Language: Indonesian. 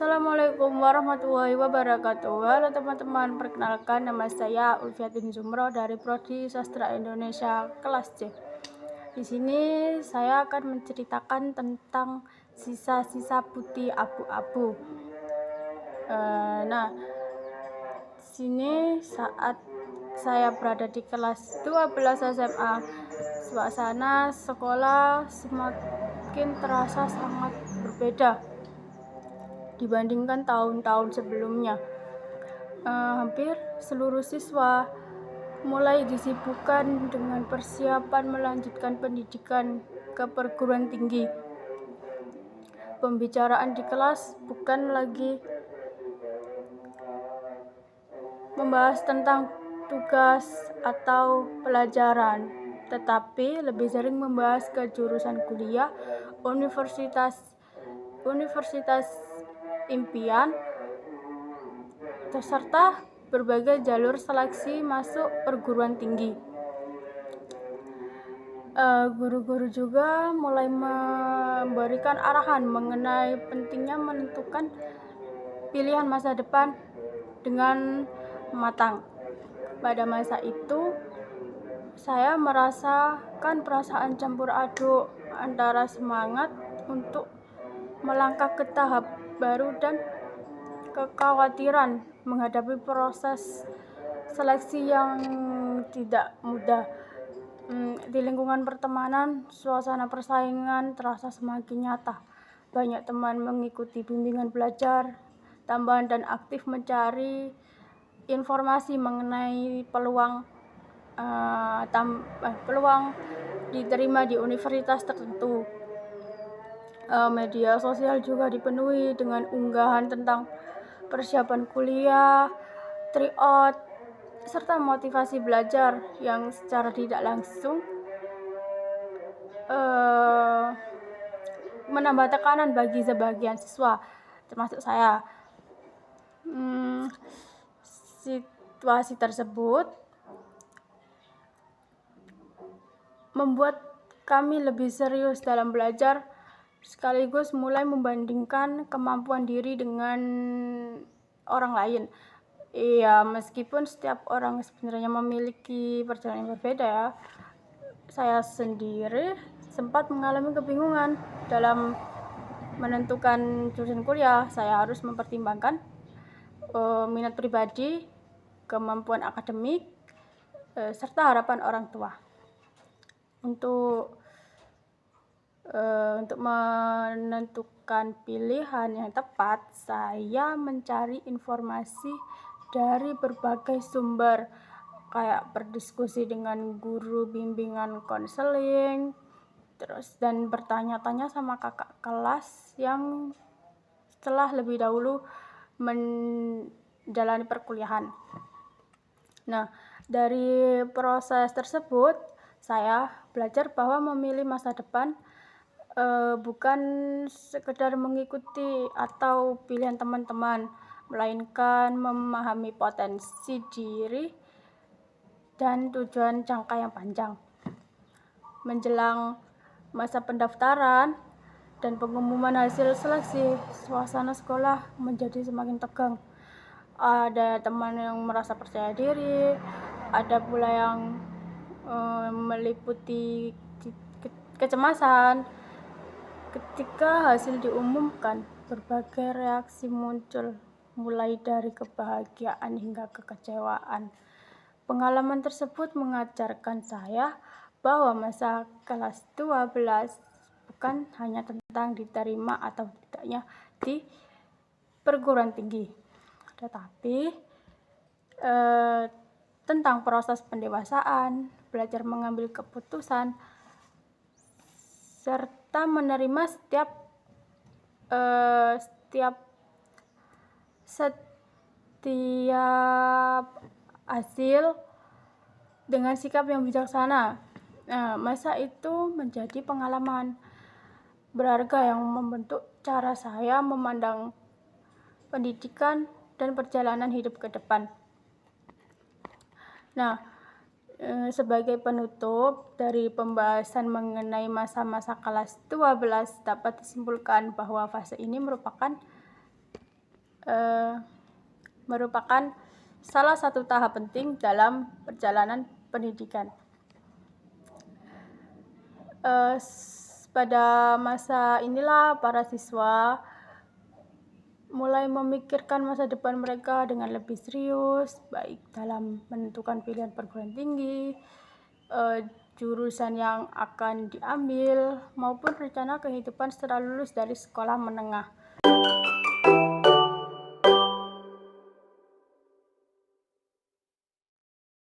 Assalamualaikum warahmatullahi wabarakatuh. Halo teman-teman, perkenalkan nama saya Ulfiatin Zumro dari Prodi Sastra Indonesia kelas C. Di sini saya akan menceritakan tentang sisa-sisa putih abu-abu. Nah, sini saat saya berada di kelas 12 SMA, suasana sekolah semakin terasa sangat berbeda dibandingkan tahun-tahun sebelumnya. Hampir seluruh siswa mulai disibukkan dengan persiapan melanjutkan pendidikan ke perguruan tinggi. Pembicaraan di kelas bukan lagi membahas tentang tugas atau pelajaran, tetapi lebih sering membahas ke jurusan kuliah, universitas impian, serta berbagai jalur seleksi masuk perguruan tinggi. Guru-guru juga mulai memberikan arahan mengenai pentingnya menentukan pilihan masa depan dengan matang. Pada masa itu, saya merasakan perasaan campur aduk antara semangat untuk melangkah ke tahap baru dan kekhawatiran menghadapi proses seleksi yang tidak mudah. Di lingkungan pertemanan, suasana persaingan terasa semakin nyata. Banyak teman mengikuti bimbingan belajar tambahan dan aktif mencari informasi mengenai peluang diterima di universitas tertentu. Media sosial juga dipenuhi dengan unggahan tentang persiapan kuliah, tryout, serta motivasi belajar yang secara tidak langsung menambah tekanan bagi sebagian siswa, termasuk saya. Situasi tersebut membuat kami lebih serius dalam belajar, sekaligus mulai membandingkan kemampuan diri dengan orang lain. Iya, meskipun setiap orang sebenarnya memiliki perjalanan yang berbeda ya. Saya sendiri sempat mengalami kebingungan dalam menentukan jurusan kuliah. Saya harus mempertimbangkan minat pribadi, kemampuan akademik, serta harapan orang tua. Untuk menentukan pilihan yang tepat, saya mencari informasi dari berbagai sumber, kayak berdiskusi dengan guru bimbingan konseling, dan bertanya-tanya sama kakak kelas yang telah lebih dahulu menjalani perkuliahan. Nah, dari proses tersebut saya belajar bahwa memilih masa depan bukan sekedar mengikuti atau pilihan teman-teman, melainkan memahami potensi diri dan tujuan jangka yang panjang. Menjelang masa pendaftaran dan pengumuman hasil seleksi, suasana sekolah menjadi semakin tegang. Ada teman yang merasa percaya diri, ada pula yang meliputi kecemasan. Ketika hasil diumumkan, berbagai reaksi muncul, mulai dari kebahagiaan hingga kekecewaan. Pengalaman tersebut mengajarkan saya bahwa masa kelas 12 bukan hanya tentang diterima atau tidaknya di perguruan tinggi, tetapi tentang proses pendewasaan, belajar mengambil keputusan, serta menerima setiap hasil dengan sikap yang bijaksana. Masa itu menjadi pengalaman berharga yang membentuk cara saya memandang pendidikan dan perjalanan hidup ke depan. Sebagai penutup dari pembahasan mengenai masa-masa kelas 12, dapat disimpulkan bahwa fase ini merupakan merupakan salah satu tahap penting dalam perjalanan pendidikan. Pada masa inilah para siswa mulai memikirkan masa depan mereka dengan lebih serius, baik dalam menentukan pilihan perguruan tinggi, jurusan yang akan diambil, maupun rencana kehidupan setelah lulus dari sekolah menengah.